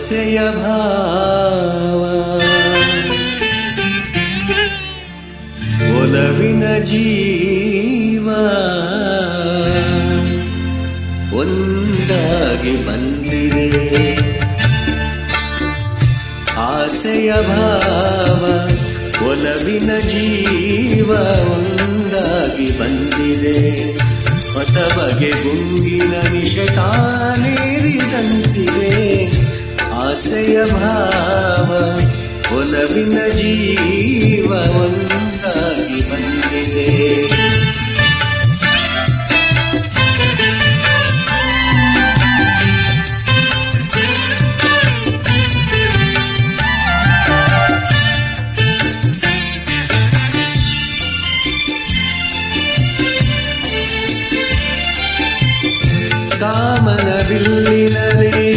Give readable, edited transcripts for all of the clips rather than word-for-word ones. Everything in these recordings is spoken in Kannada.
ಆಸೆಯ ಭಾವ ಒಲವಿನ ಜೀವ ಒಂದಾಗಿ ಬಂದಿದೆ. ಆಸೆಯ ಭಾವ ಒಲವಿನ ಜೀವ ಒಂದಾಗಿ ಬಂದಿದೆ. ಹೊಸ ಬಗೆ ಗುಂಗಿನ ನಿಶಟಾನೇರಿದಂತಿದೆ. ಆಸೆಯ ಭಾವ ಒಲವಿನ ಜೀವ ಒಂದಾಗಿ ಬಂದಿದೆ. ಕಾಮನ ಬಿಲ್ಲಿನಲ್ಲಿ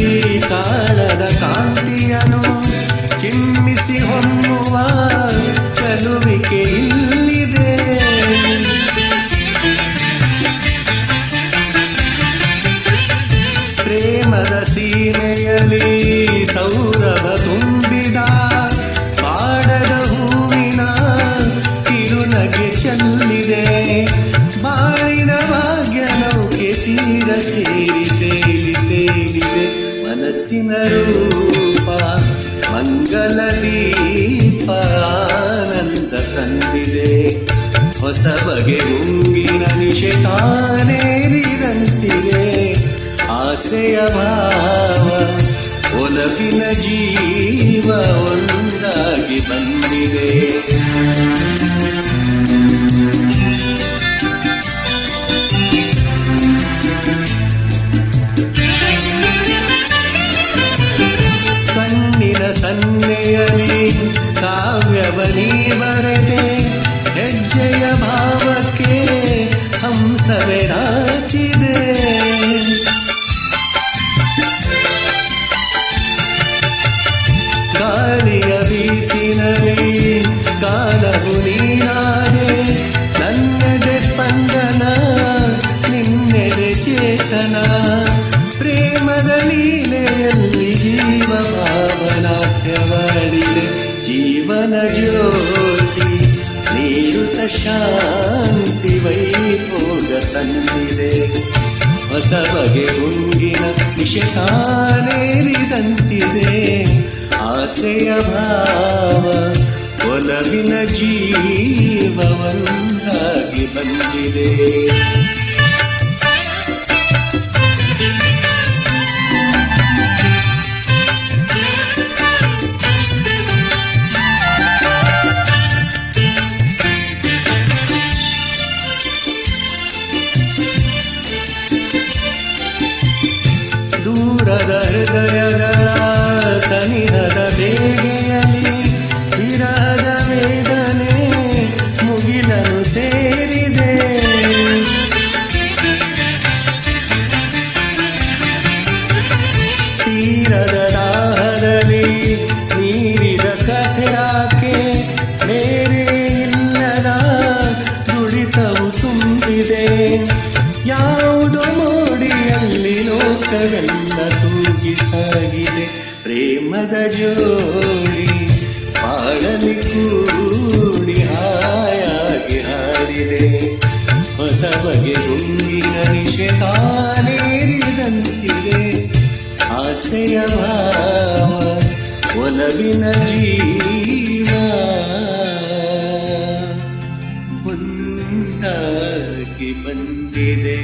ಕಾಣದ ಕಾಂತಿಯನು ಚಿಮ್ಮಿಸಿ ಹೊಮ್ಮುವ ಚಲುವಿಕೆ ಇಲ್ಲಿದೆ. ಪ್ರೇಮದ ಸೀಮೆಯಲ್ಲಿ ಸೌರಭ ತುಂಬಿದ ಪಾಡದ ಹೂವಿನ ಕಿರುನಗೆ ಚೆಲ್ಲಿದೆ. ಬಾಳಿನ ಭಾಗ್ಯ ನೌಕೆ ತೀರ ಸೇರಿ ತೇಲಿ ತೇಲಿದೆ. ಮನಸ್ಸಿನ ರೂಪ ಮಂಗಲ ದೀಪ ಆನಂದ ತಂದಿದೆ. ಹೊಸ ಬಗೆ ಗುಂಗಿನ ನಿಶೆತಾನೇರಿದಂತಿದೆ. ಆಸೆಯ ಭಾವ ಒಲವಿನ ಜೀವ ಒಂದಾಗಿ ಬಂದಿದೆ. ಕಣ್ಣಿನ ಸನ್ನೆಯಲ್ಲಿ ಕಾವ್ಯವನಿ ಬರೆದೆ. ಹೆಜ್ಜೆಯ ಭಾವಕ್ಕೆ ಹಂಸವೇ ನಾಚಿದೆ. ಗಾಳಿಯ ಬೀಸಿನಲ್ಲಿ ಕಾಲವು ನೀನಾದೆ. ನನ್ನೆದೆ ಸ್ಪಂದನ ನಿನ್ನೆದೆ ಚೇತನ. ಪ್ರೇಮದ ಲೀಲೆಯಲ್ಲಿ ಜೀವ ಭಾವನಾಟ್ಯವಾಡಿದೆ. ಜೀವನ ಜ್ಯೋತಿ ನೀಡುತ್ತ ಶಾಂತಿ ವೈಭೋಗ ತಂದಿದೆ. ಹೊಸ ಬಗೆ ಗುಂಗಿನ ನಿಶೆತಾನೇರಿದಂತಿದೆ. ಆಸೆಯ ಭಾವ ಒಲವಿನ ಜೀವ ಒಂದಾಗಿ ಬಂದಿದೆ. ದೂರದ ಹೃದಯಗಳ ಸನಿಹದ ಬೇಗೆಯಲ್ಲಿ ವಿರಹದ ವೇದನೆ ಮುಗಿಲನು ಸೇರಿದೆ. ತೀರದ ದಾಹದಲ್ಲಿ ನೀರಿದ ಕಥೆಯಾಕೆ ಬೇರೆ ಇಲ್ಲದ ದುಡಿತವು ತುಂಬಿದೆ. ಯಾವುದೋ ಮೋಡಿಯಲ್ಲಿ ಲೋಕವೆಲ್ಲ ತೂಗಿ ಸಾಗಿದೆ. ಪ್ರೇಮದ ಜೋಡಿ ಬಾಳಲಿ ಕೂಡಿ ಹಾಯಾಗಿ ಹಾಡಿದೆ. ಹೊಸ ಬಗೆ ಗುಂಗಿನ ನಿಶೆತಾನೇರಿದಂತಿದೆ. ಆಸೆಯ ಭಾವ ಒಲವಿನ ಜೀವ ಒಂದಾಗಿ ಬಂದಿದೆ.